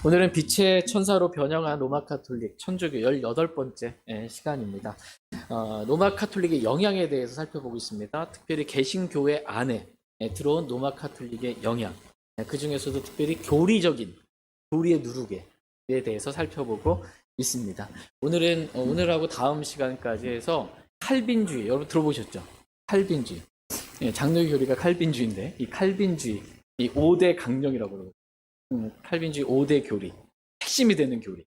오늘은 빛의 천사로 변형한 로마 카톨릭 천주교 18번째 시간입니다. 로마 카톨릭의 영향에 대해서 살펴보고 있습니다. 특별히 개신교회 안에 들어온 로마 카톨릭의 영향, 그 중에서도 특별히 교리적인 교리의 누룩에 대해서 살펴보고 있습니다. 오늘하고 다음 시간까지 해서 칼빈주의, 여러분 들어보셨죠? 칼빈주의. 장로교 교리가 칼빈주의인데 이 칼빈주의, 이 5대 강령이라고 그러거든요. 칼빈주의 5대 교리, 핵심이 되는 교리.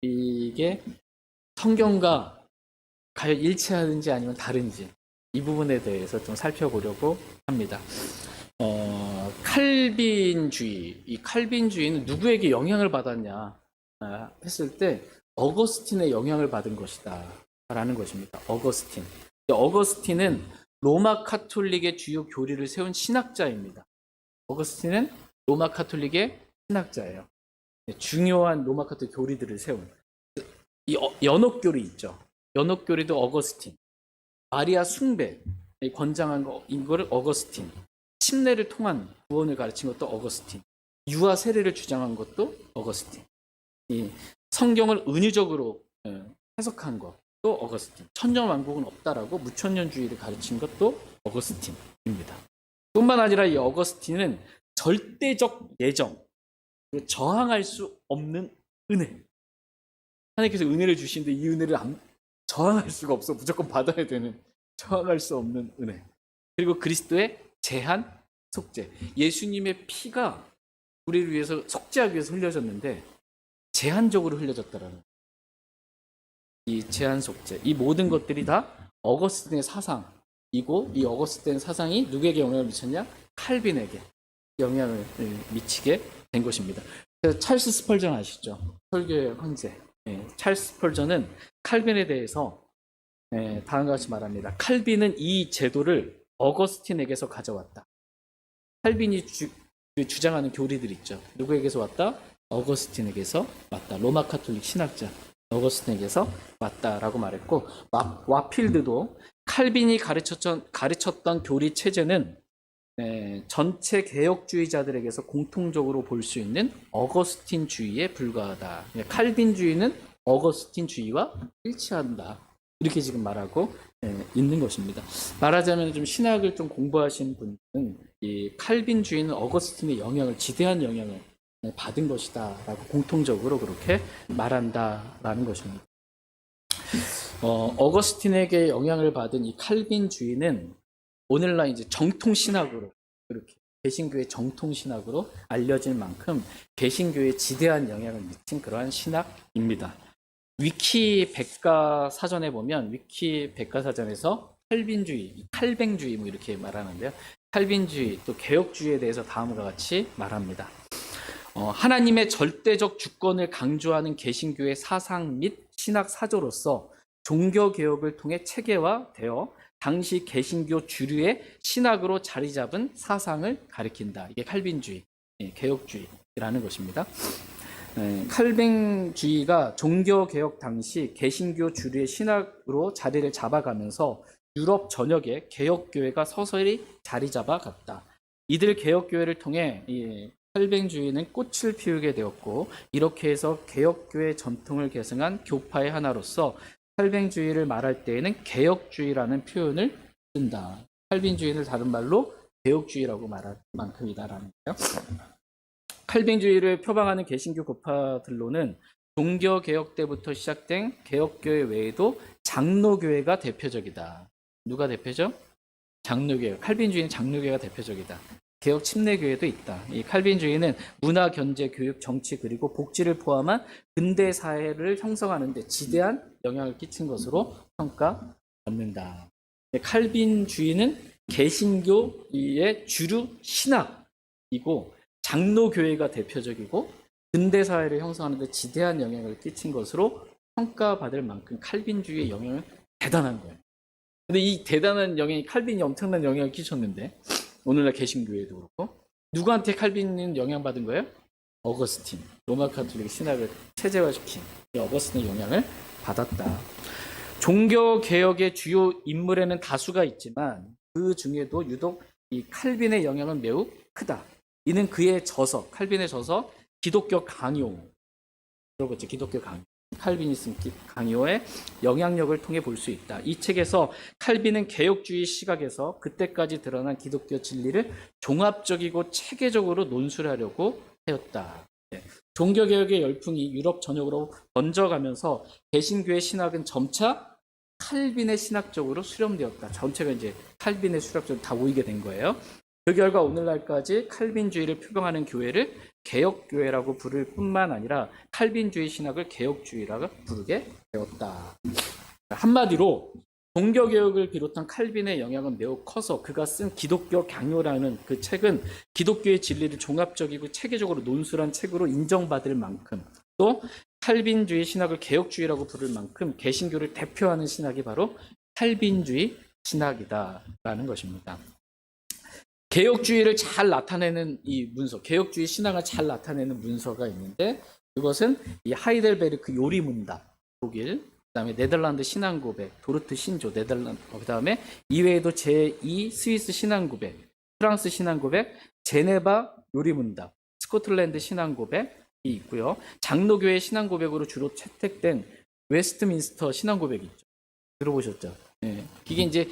이게 성경과 과연 일치하는지 아니면 다른지, 이 부분에 대해서 좀 살펴보려고 합니다. 칼빈주의, 이 칼빈주의는 누구에게 영향을 받았냐 했을 때 어거스틴의 영향을 받은 것이다 라는 것입니다. 어거스틴은 로마 카톨릭의 주요 교리를 세운 신학자입니다. 어거스틴은 로마 카톨릭의 신학자예요. 중요한 로마 카톨릭 교리들을 세운 이 연옥교리 있죠. 연옥교리도 어거스틴. 마리아 숭배 권장한 이거를 어거스틴. 침례를 통한 구원을 가르친 것도 어거스틴. 유아 세례를 주장한 것도 어거스틴. 이 성경을 은유적으로 해석한 것도 어거스틴. 천년왕국은 없다라고 무천년주의를 가르친 것도 어거스틴입니다. 뿐만 아니라 이 어거스틴은 절대적 예정, 저항할 수 없는 은혜. 하나님께서 은혜를 주시는데 이 은혜를 저항할 수가 없어. 무조건 받아야 되는, 저항할 수 없는 은혜. 그리고 그리스도의 제한 속죄. 예수님의 피가 우리를 위해서 속죄하기 위해서 흘려졌는데 제한적으로 흘려졌다라는 이 제한 속죄. 이 모든 것들이 다 어거스틴의 사상이고, 이 어거스틴 사상이 누구에게 영향을 미쳤냐? 칼빈에게 영향을 미치게 된 것입니다. 찰스 스펄전 아시죠? 설교의 황제. 찰스 스펄전은 칼빈에 대해서 다음과 같이 말합니다. 칼빈은 이 제도를 어거스틴에게서 가져왔다. 칼빈이 주장하는 교리들 있죠. 누구에게서 왔다? 어거스틴에게서 왔다. 로마 카톨릭 신학자 어거스틴에게서 왔다라고 말했고, 와필드도 칼빈이 가르쳤던 교리 체제는 전체 개혁주의자들에게서 공통적으로 볼 수 있는 어거스틴주의에 불과하다. 칼빈주의는 어거스틴주의와 일치한다. 이렇게 지금 말하고 있는 것입니다. 말하자면 좀 신학을 좀 공부하신 분들은 이 칼빈주의는 어거스틴의 영향을, 지대한 영향을 받은 것이다 라고 공통적으로 그렇게 말한다라는 것입니다. 어거스틴에게 영향을 받은 이 칼빈주의는 오늘날 이제 정통신학으로, 그렇게 개신교의 정통신학으로 알려질 만큼 개신교에 지대한 영향을 미친 그러한 신학입니다. 위키 백과사전에 보면, 위키 백과사전에서 칼빈주의, 칼뱅주의 뭐 이렇게 말하는데요. 칼빈주의 또 개혁주의에 대해서 다음과 같이 말합니다. 하나님의 절대적 주권을 강조하는 개신교의 사상 및 신학 사조로서 종교개혁을 통해 체계화되어 당시 개신교 주류의 신학으로 자리 잡은 사상을 가리킨다. 이게 칼빈주의, 개혁주의라는 것입니다. 칼빈주의가 종교개혁 당시 개신교 주류의 신학으로 자리를 잡아가면서 유럽 전역에 개혁교회가 서서히 자리 잡아갔다. 이들 개혁교회를 통해 이 칼빈주의는 꽃을 피우게 되었고, 이렇게 해서 개혁교회 전통을 계승한 교파의 하나로서 칼빈주의를 말할 때에는 개혁주의라는 표현을 쓴다. 칼빈주의를 다른 말로 개혁주의라고 말할 만큼이다라는 거예요. 칼빈주의를 표방하는 개신교 교파들로는 종교개혁 때부터 시작된 개혁교회 외에도 장로교회가 대표적이다. 누가 대표죠? 장로교회. 칼빈주의는 장로교회가 대표적이다. 개혁 침례교회도 있다. 이 칼빈주의는 문화, 경제, 교육, 정치 그리고 복지를 포함한 근대 사회를 형성하는 데 지대한 영향을 끼친 것으로 평가받는다. 칼빈주의는 개신교의 주류 신학이고, 장로교회가 대표적이고, 근대 사회를 형성하는 데 지대한 영향을 끼친 것으로 평가받을 만큼 칼빈주의의 영향은 대단한 거예요. 근데 이 대단한 영향이, 칼빈이 엄청난 영향을 끼쳤는데, 오늘날 개신교회도 그렇고, 누구한테 칼빈은 영향받은 거예요? 어거스틴. 로마 카톨릭 신학을 체제화시킨 이 어거스틴의 영향을 받았다. 종교개혁의 주요 인물에는 다수가 있지만 그 중에도 유독 이 칼빈의 영향은 매우 크다. 이는 그의 저서, 칼빈의 저서 기독교 강요, 들어봤죠. 기독교 강요. 칼비니즘 강요의 영향력을 통해 볼 수 있다. 이 책에서 칼빈은 개혁주의 시각에서 그때까지 드러난 기독교 진리를 종합적이고 체계적으로 논술하려고 하였다. 종교개혁의 열풍이 유럽 전역으로 번져가면서 개신교의 신학은 점차 칼빈의 신학적으로 수렴되었다. 전체가 이제 칼빈의 수렴적으로 다 모이게 된 거예요. 그 결과 오늘날까지 칼빈주의를 표방하는 교회를 개혁교회라고 부를 뿐만 아니라 칼빈주의 신학을 개혁주의라고 부르게 되었다. 한마디로 종교개혁을 비롯한 칼빈의 영향은 매우 커서 그가 쓴 기독교 강요라는 그 책은 기독교의 진리를 종합적이고 체계적으로 논술한 책으로 인정받을 만큼 또 칼빈주의 신학을 개혁주의라고 부를 만큼 개신교를 대표하는 신학이 바로 칼빈주의 신학이다라는 것입니다. 개혁주의를 잘 나타내는 이 문서, 개혁주의 신앙을 잘 나타내는 문서가 있는데 그것은 이 하이델베르크 요리문답, 독일, 그다음에 네덜란드 신앙고백, 도르트 신조, 네덜란드, 그다음에 이외에도 제2 스위스 신앙고백, 프랑스 신앙고백, 제네바 요리문답, 스코틀랜드 신앙고백이 있고요. 장로교회 신앙고백으로 주로 채택된 웨스트민스터 신앙고백이 있죠. 들어보셨죠? 네. 이게 이제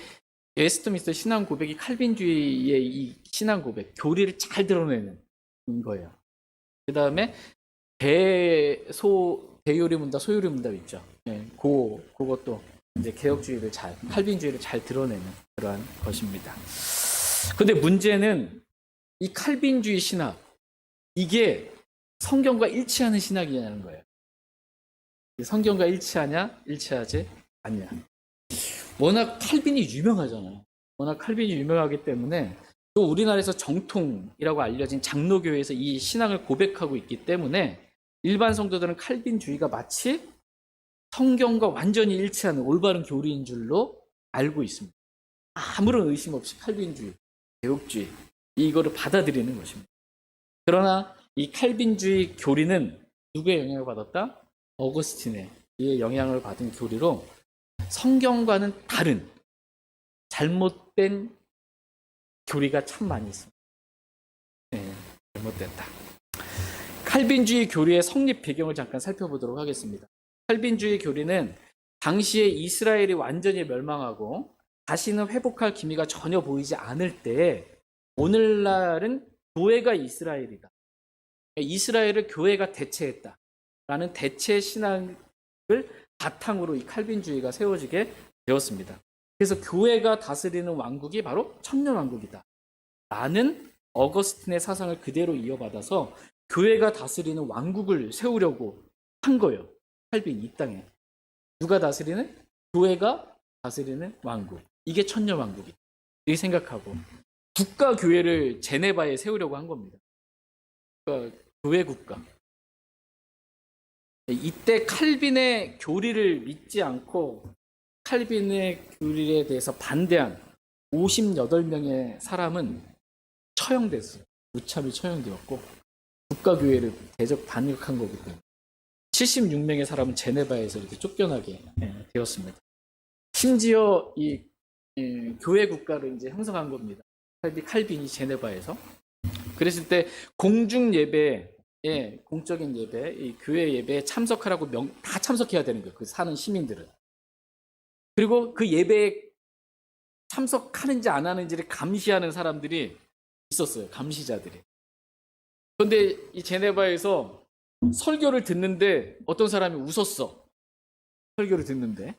웨스트민스터 신앙 고백이 칼빈주의의 이 신앙 고백, 교리를 잘 드러내는 거예요. 그 다음에 대요리 문답, 소요리 문답 있죠. 예, 그것도 이제 개혁주의를 칼빈주의를 잘 드러내는 그러한 것입니다. 근데 문제는 이 칼빈주의 신학, 이게 성경과 일치하는 신학이냐는 거예요. 성경과 일치하냐, 일치하지 않냐. 워낙 칼빈이 유명하잖아요. 워낙 칼빈이 유명하기 때문에 또 우리나라에서 정통이라고 알려진 장로교회에서 이 신앙을 고백하고 있기 때문에 일반 성도들은 칼빈주의가 마치 성경과 완전히 일치하는 올바른 교리인 줄로 알고 있습니다. 아무런 의심 없이 칼빈주의, 개혁주의 이거를 받아들이는 것입니다. 그러나 이 칼빈주의 교리는 누구의 영향을 받았다? 어거스틴의 영향을 받은 교리로 성경과는 다른 잘못된 교리가 참 많이 있습니다. 네, 잘못됐다. 칼빈주의 교리의 성립 배경을 잠깐 살펴보도록 하겠습니다. 칼빈주의 교리는 당시에 이스라엘이 완전히 멸망하고 다시는 회복할 기미가 전혀 보이지 않을 때 오늘날은 교회가 이스라엘이다. 이스라엘을 교회가 대체했다라는 대체 신앙을 바탕으로 이 칼빈주의가 세워지게 되었습니다. 그래서 교회가 다스리는 왕국이 바로 천년왕국이다 라는 어거스틴의 사상을 그대로 이어받아서 교회가 다스리는 왕국을 세우려고 한 거예요. 칼빈 이 땅에. 누가 다스리는? 교회가 다스리는 왕국. 이게 천년왕국이다. 이렇게 생각하고 국가교회를 제네바에 세우려고 한 겁니다. 그러니까 교회 국가. 이때 칼빈의 교리를 믿지 않고 칼빈의 교리에 대해서 반대한 58명의 사람은 처형됐어요. 무참히 처형되었고 국가교회를 대적 반역한 거기 때문에 76명의 사람은 제네바에서 이렇게 쫓겨나게 되었습니다. 심지어 이 교회 국가를 이제 형성한 겁니다. 칼빈이 제네바에서. 그랬을 때 공중 예배 공적인 예배, 이 교회 예배에 참석하라고 다 참석해야 되는 거예요. 그 사는 시민들은. 그리고 그 예배에 참석하는지 안 하는지를 감시하는 사람들이 있었어요. 감시자들이. 그런데 이 제네바에서 설교를 듣는데 어떤 사람이 웃었어. 설교를 듣는데.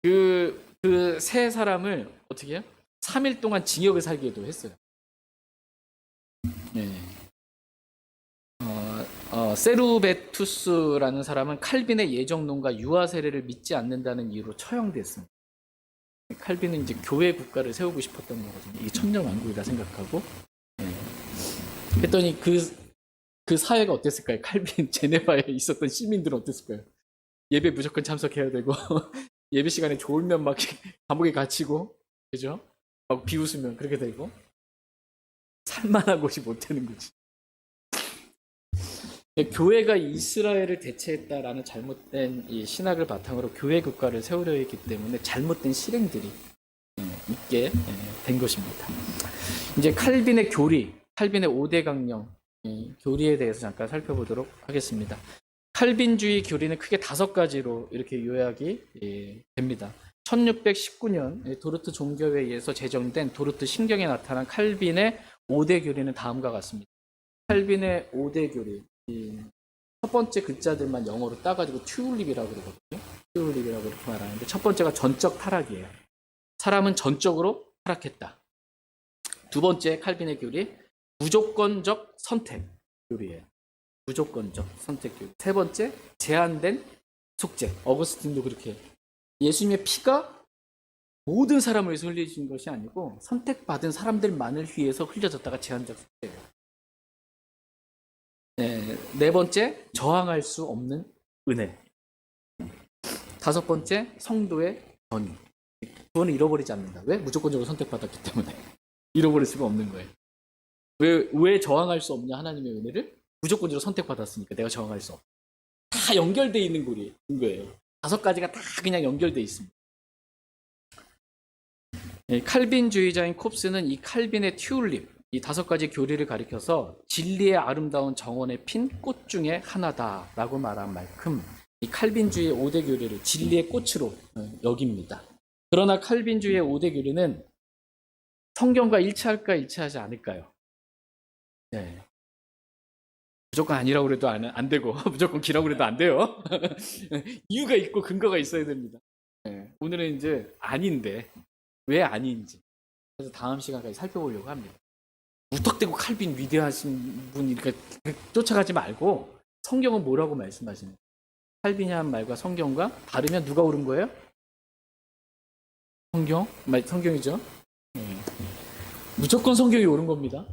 그 세 사람을 어떻게 해요? 3일 동안 징역을 살게도 했어요. 네. 세루베투스라는 사람은 칼빈의 예정론과 유아 세례를 믿지 않는다는 이유로 처형됐습니다. 칼빈은 이제 교회 국가를 세우고 싶었던 거거든요. 이게 천년왕국이다 생각하고. 했더니 그 사회가 어땠을까요? 칼빈 제네바에 있었던 시민들은 어땠을까요? 예배 무조건 참석해야 되고 예배 시간에 졸면 막 감옥에 갇히고, 그죠? 막 비웃으면 그렇게 되고 살만한 곳이 못 되는 거지. 교회가 이스라엘을 대체했다라는 잘못된 이 신학을 바탕으로 교회 국가를 세우려 했기 때문에 잘못된 실행들이 있게 된 것입니다. 이제 칼빈의 교리, 칼빈의 5대 강령 교리에 대해서 잠깐 살펴보도록 하겠습니다. 칼빈주의 교리는 크게 5가지로 이렇게 요약이 됩니다. 1619년 도르트 종교회에 의해서 제정된 도르트 신경에 나타난 칼빈의 5대 교리는 다음과 같습니다. 칼빈의 5대 교리, 첫 번째 글자들만 영어로 따가지고 튜울립이라고 그러거든요. 튜울립이라고 이렇게 말하는데, 첫 번째가 전적 타락이에요. 사람은 전적으로 타락했다. 두 번째 칼빈의 교리, 무조건적 선택 교리예요. 무조건적 선택 교리. 세 번째, 제한된 속죄. 어거스틴도 그렇게, 예수님의 피가 모든 사람을 위해서 흘려진 것이 아니고 선택받은 사람들만을 위해서 흘려졌다가 제한적 속죄예요. 네 번째, 저항할 수 없는 은혜. 다섯 번째, 성도의 전유. 그거는 잃어버리지 않는다. 왜? 무조건적으로 선택받았기 때문에 잃어버릴 수가 없는 거예요. 왜 저항할 수 없냐? 하나님의 은혜를 무조건적으로 선택받았으니까 내가 저항할 수 없다. 다 연결되어 있는 거예요. 5가지가 다 그냥 연결되어 있습니다. 칼빈주의자인 콥스는 이 칼빈의 튜울립, 이 5가지 교리를 가리켜서 진리의 아름다운 정원에 핀 꽃 중에 하나다라고 말한 만큼 이 칼빈주의의 5대 교리를 진리의 꽃으로 여깁니다. 그러나 칼빈주의의 5대 교리는 성경과 일치할까 일치하지 않을까요? 네. 무조건 아니라고 그래도 안 되고 무조건 기라고 그래도 안 돼요. 이유가 있고 근거가 있어야 됩니다. 네. 오늘은 이제 아닌데 왜 아닌지, 그래서 다음 시간까지 살펴보려고 합니다. 무턱대고 칼빈 위대하신 분 이렇게 쫓아가지 말고 성경은 뭐라고 말씀하시는 거예요? 칼빈이 한 말과 성경과 다르면 누가 옳은 거예요? 성경이죠. 무조건 성경이 옳은 겁니다.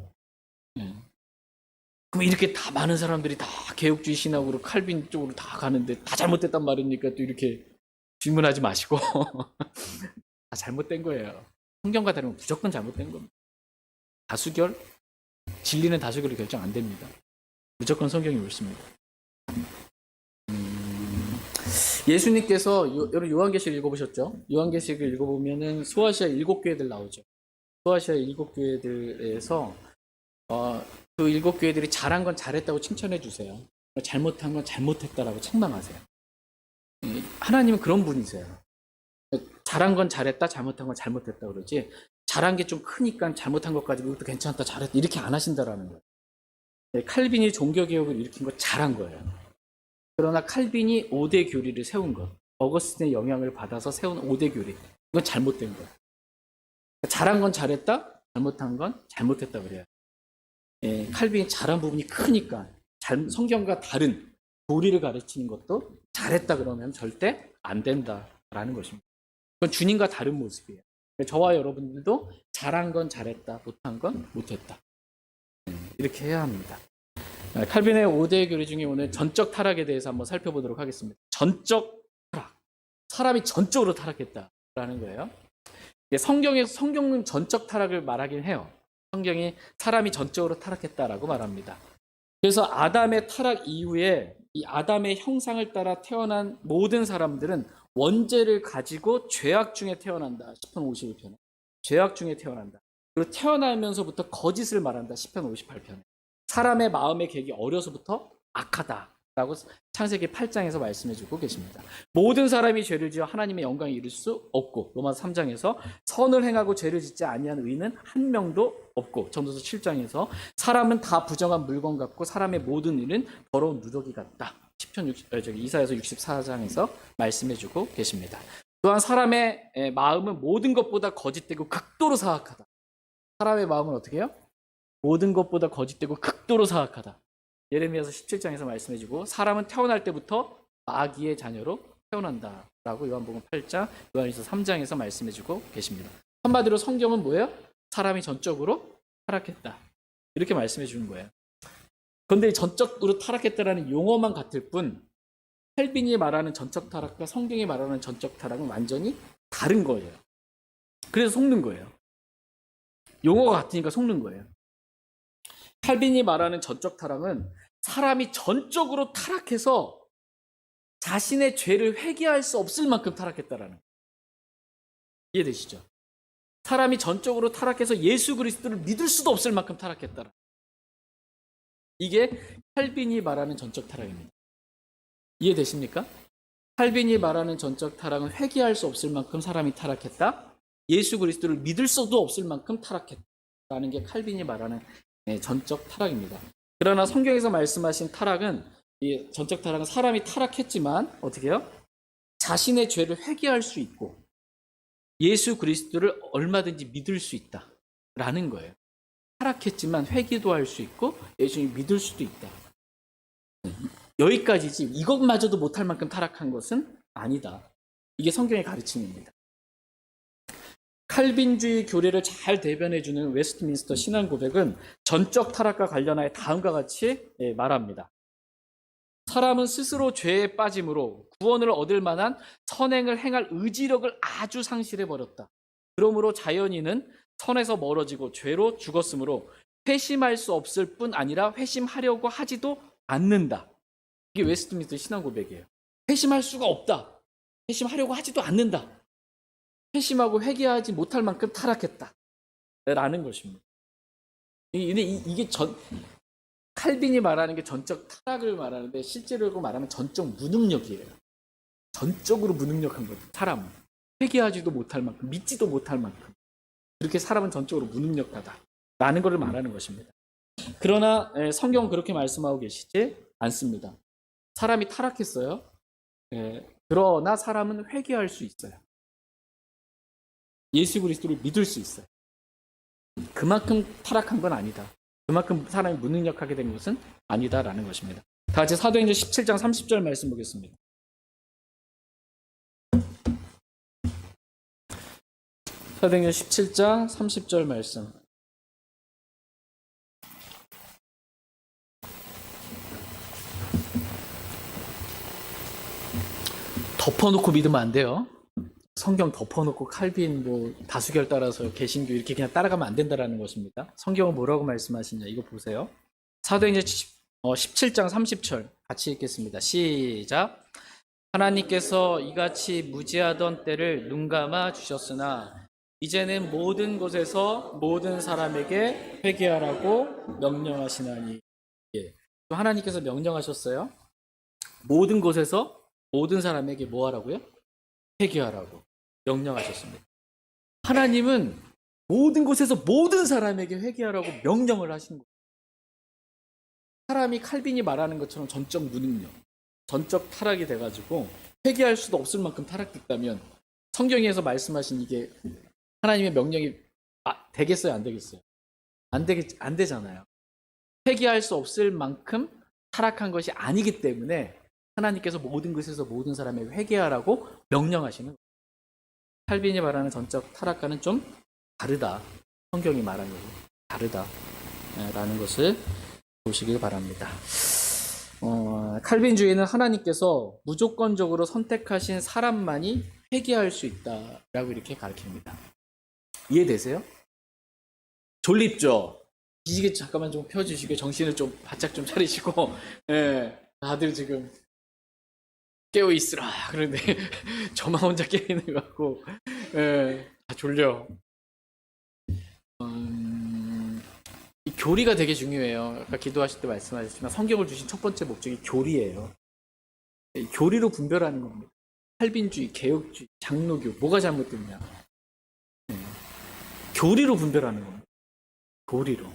그럼 이렇게 다 많은 사람들이 다 개혁주의 신학으로 칼빈 쪽으로 다 가는데 다 잘못됐단 말입니까? 또 이렇게 질문하지 마시고 다 잘못된 거예요. 성경과 다르면 무조건 잘못된 겁니다. 다수결, 진리는 다수결로 결정 안 됩니다. 무조건 성경이 옳습니다. 예수님께서 여러분 요한계시록 읽어보셨죠? 요한계시록을 읽어보면은 소아시아 7교회들 나오죠. 소아시아 7교회들에서 그 7교회들이 잘한 건 잘했다고 칭찬해 주세요. 잘못한 건 잘못했다라고 책망하세요. 하나님은 그런 분이세요. 잘한 건 잘했다, 잘못한 건 잘못했다 그러지, 잘한 게 좀 크니까 잘못한 것 가지고 이것도 괜찮다, 잘했다 이렇게 안 하신다라는 거예요. 칼빈이 종교개혁을 일으킨 거 잘한 거예요. 그러나 칼빈이 5대 교리를 세운 것, 어거스틴의 영향을 받아서 세운 5대 교리, 이건 잘못된 거예요. 잘한 건 잘했다, 잘못한 건 잘못했다 그래요. 칼빈이 잘한 부분이 크니까 성경과 다른 도리를 가르치는 것도 잘했다 그러면 절대 안 된다라는 것입니다. 그건 주님과 다른 모습이에요. 저와 여러분들도 잘한 건 잘했다, 못한 건 못했다. 이렇게 해야 합니다. 칼빈의 5대 교리 중에 오늘 전적 타락에 대해서 한번 살펴보도록 하겠습니다. 전적 타락. 사람이 전적으로 타락했다라는 거예요. 성경은 전적 타락을 말하긴 해요. 성경이 사람이 전적으로 타락했다라고 말합니다. 그래서 아담의 타락 이후에 이 아담의 형상을 따라 태어난 모든 사람들은 원죄를 가지고 죄악 중에 태어난다. 시편 51편에. 죄악 중에 태어난다. 그리고 태어나면서부터 거짓을 말한다. 시편 58편에. 사람의 마음의 계획이 어려서부터 악하다라고 창세기 8장에서 말씀해주고 계십니다. 모든 사람이 죄를 지어 하나님의 영광에 이를 수 없고, 로마서 3장에서 선을 행하고 죄를 짓지 아니한 의인은 한 명도 없고, 전도서 7장에서 사람은 다 부정한 물건 같고 사람의 모든 일은 더러운 누더기 같다. 이사야서 64장에서 말씀해주고 계십니다. 또한 사람의 마음은 모든 것보다 거짓되고 극도로 사악하다. 사람의 마음은 어떻게 해요? 모든 것보다 거짓되고 극도로 사악하다. 예레미야서 17장에서 말씀해주고, 사람은 태어날 때부터 마귀의 자녀로 태어난다라고 요한복음 8장, 요한일서 3장에서 말씀해주고 계십니다. 한마디로 성경은 뭐예요? 사람이 전적으로 타락했다. 이렇게 말씀해주는 거예요. 그런데 전적으로 타락했다라는 용어만 같을 뿐, 칼빈이 말하는 전적 타락과 성경이 말하는 전적 타락은 완전히 다른 거예요. 그래서 속는 거예요. 용어가 같으니까 속는 거예요. 칼빈이 말하는 전적 타락은 사람이 전적으로 타락해서 자신의 죄를 회개할 수 없을 만큼 타락했다라는 거예요. 이해되시죠? 사람이 전적으로 타락해서 예수 그리스도를 믿을 수도 없을 만큼 타락했다라는 거예요. 이게 칼빈이 말하는 전적 타락입니다. 이해되십니까? 칼빈이 말하는 전적 타락은 회개할 수 없을 만큼 사람이 타락했다. 예수 그리스도를 믿을 수도 없을 만큼 타락했다라는 게 칼빈이 말하는 전적 타락입니다. 그러나 성경에서 말씀하신 타락은, 이 전적 타락은 사람이 타락했지만 어떻게 해요? 자신의 죄를 회개할 수 있고 예수 그리스도를 얼마든지 믿을 수 있다라는 거예요. 타락했지만 회개도 할 수 있고 예수님 믿을 수도 있다. 여기까지지 이것마저도 못할 만큼 타락한 것은 아니다. 이게 성경의 가르침입니다. 칼빈주의 교리를 잘 대변해주는 웨스트민스터 신앙고백은 전적 타락과 관련하여 다음과 같이 말합니다. 사람은 스스로 죄에 빠짐으로 구원을 얻을 만한 선행을 행할 의지력을 아주 상실해버렸다. 그러므로 자연인은 선에서 멀어지고 죄로 죽었으므로 회심할 수 없을 뿐 아니라 회심하려고 하지도 않는다. 이게 웨스트민스터 신앙 고백이에요. 회심할 수가 없다. 회심하려고 하지도 않는다. 회심하고 회개하지 못할 만큼 타락했다. 라는 것입니다. 이게 칼빈이 말하는 게 전적 타락을 말하는데 실제로 말하면 전적 무능력이에요. 전적으로 무능력한 거죠. 사람은. 회개하지도 못할 만큼, 믿지도 못할 만큼. 그렇게 사람은 전적으로 무능력하다라는 것을 말하는 것입니다. 그러나 성경은 그렇게 말씀하고 계시지 않습니다. 사람이 타락했어요. 그러나 사람은 회개할 수 있어요. 예수 그리스도를 믿을 수 있어요. 그만큼 타락한 건 아니다. 그만큼 사람이 무능력하게 된 것은 아니다라는 것입니다. 다 같이 사도행전 17장 30절 말씀 보겠습니다. 사도행전 17장 30절 말씀. 덮어놓고 믿으면 안 돼요. 성경 덮어놓고 칼빈 다수결 따라서 개신교 이렇게 그냥 따라가면 안 된다라는 것입니다. 성경은 뭐라고 말씀하시냐 이거 보세요. 사도행전 17장 30절 같이 읽겠습니다. 시작. 하나님께서 이같이 무지하던 때를 눈감아 주셨으나 이제는 모든 곳에서 모든 사람에게 회개하라고 명령하시나니. 하나님께서 명령하셨어요. 모든 곳에서 모든 사람에게 뭐 하라고요? 회개하라고 명령하셨습니다. 하나님은 모든 곳에서 모든 사람에게 회개하라고 명령을 하신 거예요. 사람이 칼빈이 말하는 것처럼 전적 무능력, 전적 타락이 돼가지고 회개할 수도 없을 만큼 타락됐다면 성경에서 말씀하신 이게 하나님의 명령이 되겠어요? 안 되겠어요? 안 되잖아요. 회개할 수 없을 만큼 타락한 것이 아니기 때문에 하나님께서 모든 것에서 모든 사람에게 회개하라고 명령하시는 거예요. 칼빈이 말하는 전적 타락과는 좀 다르다. 성경이 말하는 것이 다르다라는 것을 보시길 바랍니다. 칼빈주의는 하나님께서 무조건적으로 선택하신 사람만이 회개할 수 있다라고 이렇게 가르칩니다. 이해되세요? 졸립죠? 이게 잠깐만 좀 펴주시고 정신을 좀 바짝 좀 차리시고 다들 지금 깨어 있으라 그런데 저만 혼자 깨어 있는 것 같고 다 졸려. 이 교리가 되게 중요해요. 아까 기도하실 때 말씀하셨지만 성경을 주신 첫 번째 목적이 교리예요. 교리로 분별하는 겁니다. 칼빈주의, 개혁주의, 장로교 뭐가 잘못됐냐? 교리로 분별하는 겁니다. 교리로.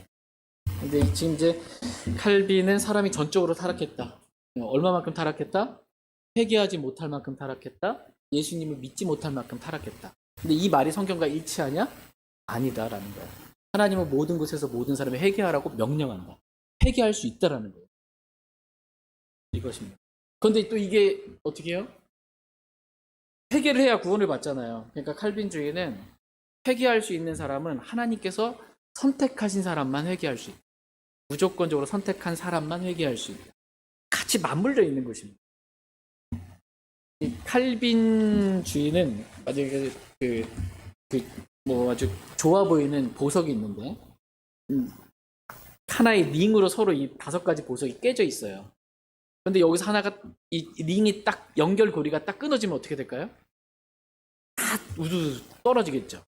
근데 지금 이제 칼빈은 사람이 전적으로 타락했다. 얼마만큼 타락했다? 회개하지 못할 만큼 타락했다. 예수님을 믿지 못할 만큼 타락했다. 근데 이 말이 성경과 일치하냐? 아니다라는 거야. 하나님은 모든 곳에서 모든 사람이 회개하라고 명령한다. 회개할 수 있다라는 거예요. 이것입니다. 그런데 또 이게 어떻게 해요? 회개를 해야 구원을 받잖아요. 그러니까 칼빈주의는 회개할 수 있는 사람은 하나님께서 선택하신 사람만 회개할 수 있다. 무조건적으로 선택한 사람만 회개할 수 있다. 같이 맞물려 있는 것입니다. 이 칼빈주의는 아주 아주 좋아 보이는 보석이 있는데 하나의 링으로 서로 이 5가지 보석이 깨져 있어요. 그런데 여기서 하나가 이 링이 딱 연결고리가 딱 끊어지면 어떻게 될까요? 다 우두두 떨어지겠죠.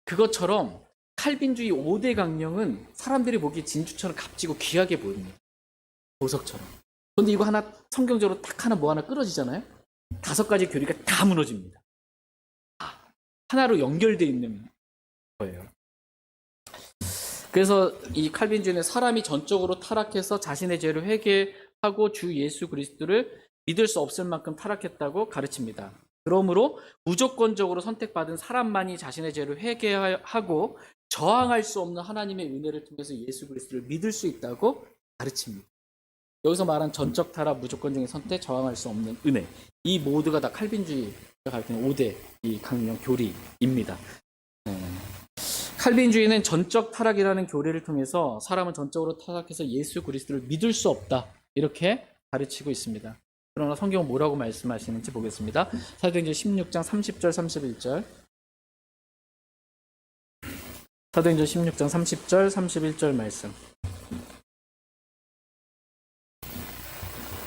그것처럼 칼빈주의 5대 강령은 사람들이 보기에 진주처럼 값지고 귀하게 보입니다. 보석처럼. 그런데 이거 하나 성경적으로 딱 하나 뭐 하나 끊어지잖아요. 5가지 교리가 다 무너집니다. 하나로 연결되어 있는 거예요. 그래서 이 칼빈주의는 사람이 전적으로 타락해서 자신의 죄를 회개하고 주 예수 그리스도를 믿을 수 없을 만큼 타락했다고 가르칩니다. 그러므로 무조건적으로 선택받은 사람만이 자신의 죄를 회개하고 저항할 수 없는 하나님의 은혜를 통해서 예수 그리스도를 믿을 수 있다고 가르칩니다. 여기서 말한 전적 타락, 무조건적인 선택, 저항할 수 없는 은혜, 이 모두가 다 칼빈주의가 가르치는 5대 이 강령 교리입니다. 칼빈주의는 전적 타락이라는 교리를 통해서 사람은 전적으로 타락해서 예수 그리스도를 믿을 수 없다, 이렇게 가르치고 있습니다. 그러나 성경은 뭐라고 말씀하시는지 보겠습니다. 사도행전 16장 30절 31절. 사도행전 16장 30절 31절 말씀.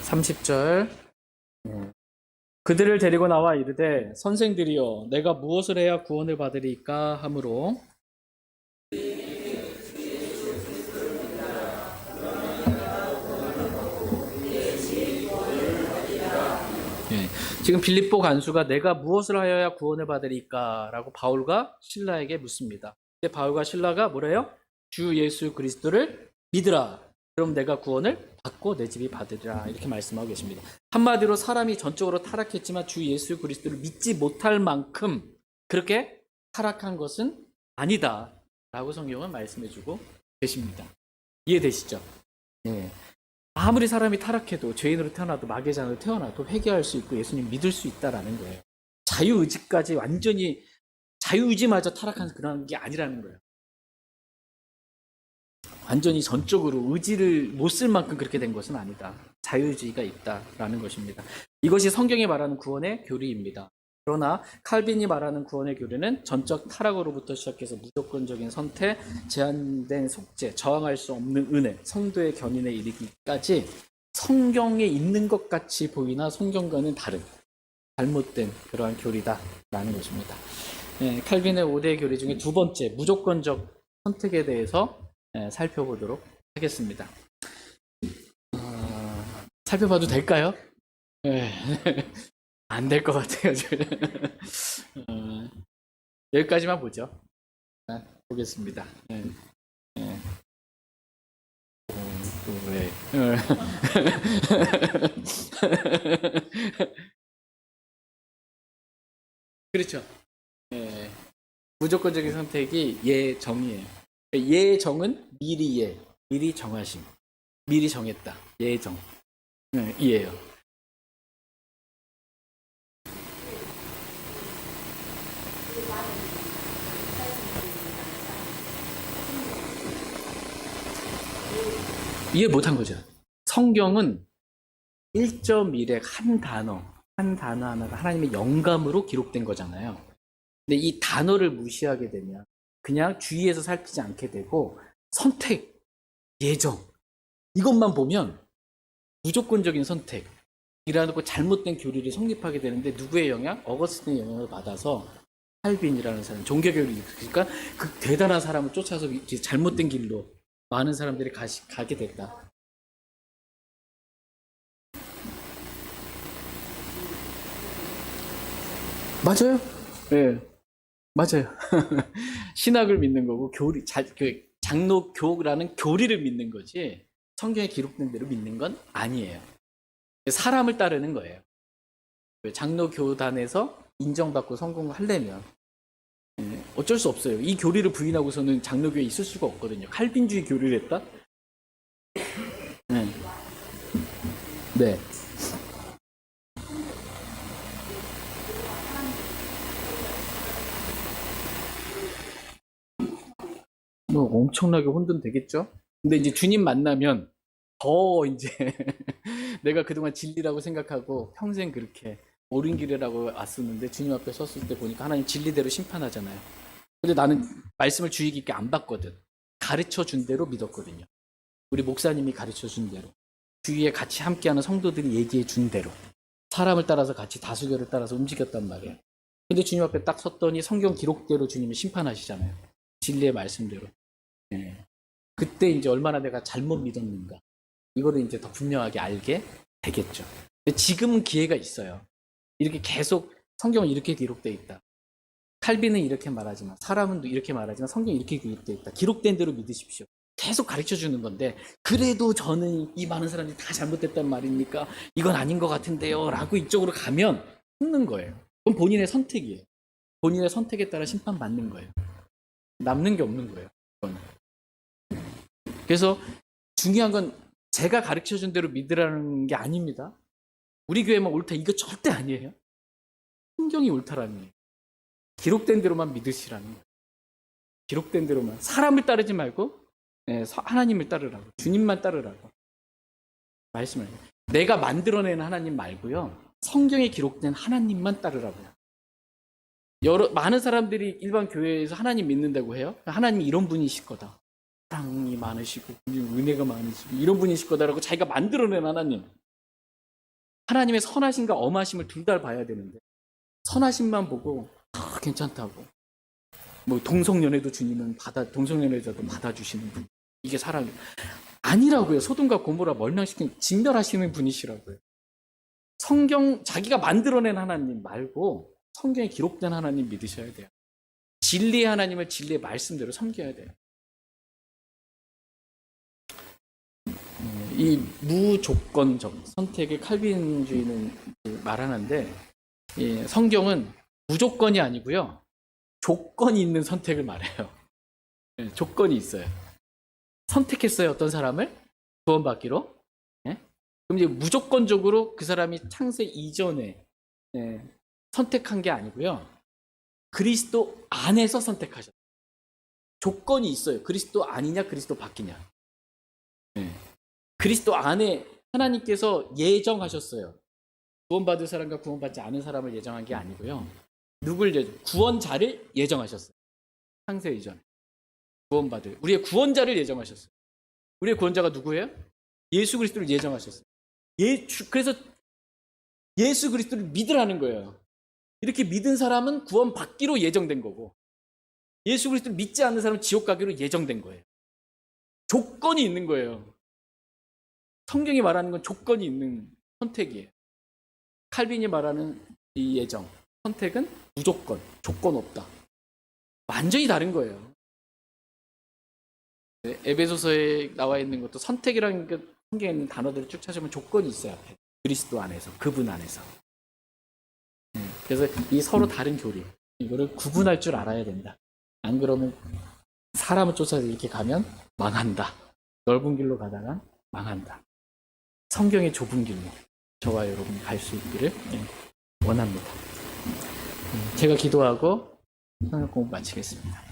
30절. 그들을 데리고 나와 이르되 선생들이여 내가 무엇을 해야 구원을 받으리까 하므로 지금 빌립보 간수가 내가 무엇을 하여야 구원을 받으리까 라고 바울과 실라에게 묻습니다. 근데 바울과 실라가 뭐래요? 주 예수 그리스도를 믿으라. 그럼 내가 구원을 받고 내 집이 받으리라. 이렇게 말씀하고 계십니다. 한마디로 사람이 전적으로 타락했지만 주 예수 그리스도를 믿지 못할 만큼 그렇게 타락한 것은 아니다 라고 성경은 말씀해주고 계십니다. 이해되시죠? 네. 아무리 사람이 타락해도 죄인으로 태어나도 마귀장으로 태어나도 회개할 수 있고 예수님 믿을 수 있다라는 거예요. 자유의지까지 완전히 자유의지마저 타락한 그런 게 아니라는 거예요. 완전히 전적으로 의지를 못 쓸 만큼 그렇게 된 것은 아니다. 자유의지가 있다라는 것입니다. 이것이 성경이 말하는 구원의 교리입니다. 그러나 칼빈이 말하는 구원의 교리는 전적 타락으로부터 시작해서 무조건적인 선택, 제한된 속죄, 저항할 수 없는 은혜, 성도의 견인에 이르기까지 성경에 있는 것 같이 보이나 성경과는 다른 잘못된 그러한 교리다라는 것입니다. 칼빈의 5대 교리 중에 두 번째, 무조건적 선택에 대해서 살펴보도록 하겠습니다. 살펴봐도 될까요? 안 될 것 같아요. 여기까지만 보죠. 보겠습니다. 또 왜? 그렇죠. 무조건적인 선택이 예정이에요. 예정은 미리 미리 정하심, 미리 정했다. 예정. 이에요. 이해 못한 거죠. 성경은 1.1의 한 단어 하나가 하나님의 영감으로 기록된 거잖아요. 근데 이 단어를 무시하게 되면 그냥 주의해서 살피지 않게 되고 선택, 예정 이것만 보면 무조건적인 선택이라는 거 잘못된 교리를 성립하게 되는데 누구의 영향? 어거스틴의 영향을 받아서 칼빈이라는 사람, 종교교리, 그러니까 그 대단한 사람을 쫓아서 잘못된 길로 많은 사람들이 가게 됐다. 맞아요. 네, 맞아요. 신학을 믿는 거고 장로교라는 교리를 믿는 거지 성경에 기록된 대로 믿는 건 아니에요. 사람을 따르는 거예요. 장로교단에서 인정받고 성공하려면 어쩔 수 없어요. 이 교리를 부인하고서는 장로교에 있을 수가 없거든요. 칼빈주의 교리를 했다? 네. 뭐 엄청나게 혼돈되겠죠? 근데 이제 주님 만나면 더 이제 내가 그동안 진리라고 생각하고 평생 그렇게 옳은 길이라고 왔었는데 주님 앞에 섰을 때 보니까 하나님 진리대로 심판하잖아요. 근데 나는 말씀을 주의 깊게 안 봤거든. 가르쳐 준 대로 믿었거든요. 우리 목사님이 가르쳐 준 대로, 주위에 같이 함께하는 성도들이 얘기해 준 대로, 사람을 따라서 같이 다수결을 따라서 움직였단 말이에요. 근데 주님 앞에 딱 섰더니 성경 기록대로 주님이 심판하시잖아요. 진리의 말씀대로. 그때 이제 얼마나 내가 잘못 믿었는가. 이거를 이제 더 분명하게 알게 되겠죠. 근데 지금은 기회가 있어요. 이렇게 계속 성경은 이렇게 기록되어 있다. 칼빈은 이렇게 말하지만, 사람은 이렇게 말하지만 성경이 이렇게 기록되어 있다. 기록된 대로 믿으십시오. 계속 가르쳐 주는 건데, 그래도 저는 이 많은 사람들이 다 잘못됐단 말입니까? 이건 아닌 것 같은데요. 라고 이쪽으로 가면 죽는 거예요. 그건 본인의 선택이에요. 본인의 선택에 따라 심판받는 거예요. 남는 게 없는 거예요. 그건. 그래서 중요한 건 제가 가르쳐 준 대로 믿으라는 게 아닙니다. 우리 교회만 옳다, 이거 절대 아니에요. 성경이 옳다라는 거예요. 기록된 대로만 믿으시라는 거예요. 기록된 대로만. 사람을 따르지 말고 하나님을 따르라고. 주님만 따르라고. 말씀을. 내가 만들어낸 하나님 말고요. 성경에 기록된 하나님만 따르라고요. 많은 사람들이 일반 교회에서 하나님 믿는다고 해요. 하나님이 이런 분이실 거다. 사랑이 많으시고 은혜가 많으시고 이런 분이실 거다라고 자기가 만들어낸 하나님. 하나님의 선하심과 엄하심을 둘 다 봐야 되는데 선하심만 보고 괜찮다고. 뭐 동성연애도 주님은 동성연애자도 받아주시는 분. 이게 사랑이에요. 아니라고요. 소돔과 고모라 멸망시킨 진멸하시는 분이시라고요. 성경 자기가 만들어낸 하나님 말고 성경에 기록된 하나님 믿으셔야 돼요. 진리의 하나님을 진리의 말씀대로 섬겨야 돼요. 이 무조건적 선택을 칼빈주의는 말하는데 성경은 무조건이 아니고요. 조건이 있는 선택을 말해요. 조건이 있어요. 선택했어요. 어떤 사람을 구원받기로. 그럼 이제 무조건적으로 그 사람이 창세 이전에 선택한 게 아니고요. 그리스도 안에서 선택하셨어요. 조건이 있어요. 그리스도 아니냐, 그리스도 밖이냐. 그리스도 안에 하나님께서 예정하셨어요. 구원받을 사람과 구원받지 않은 사람을 예정한 게 아니고요. 구원자를 예정하셨어요. 창세 이전에. 우리의 구원자를 예정하셨어요. 우리의 구원자가 누구예요? 예수 그리스도를 예정하셨어요. 그래서 예수 그리스도를 믿으라는 거예요. 이렇게 믿은 사람은 구원받기로 예정된 거고, 예수 그리스도를 믿지 않는 사람은 지옥 가기로 예정된 거예요. 조건이 있는 거예요. 성경이 말하는 건 조건이 있는 선택이에요. 칼빈이 말하는 이 예정, 선택은 무조건, 조건 없다. 완전히 다른 거예요. 에베소서에 나와 있는 것도 선택이라는 게 성경에 있는 단어들을 쭉 찾으면 조건이 있어요. 앞에. 그리스도 안에서, 그분 안에서. 그래서 이 서로 다른 교리, 이거를 구분할 줄 알아야 된다. 안 그러면 사람을 쫓아서 이렇게 가면 망한다. 넓은 길로 가다가 망한다. 성경의 좁은 길로 저와 여러분이 갈 수 있기를 원합니다. 제가 기도하고 성경 공부 마치겠습니다.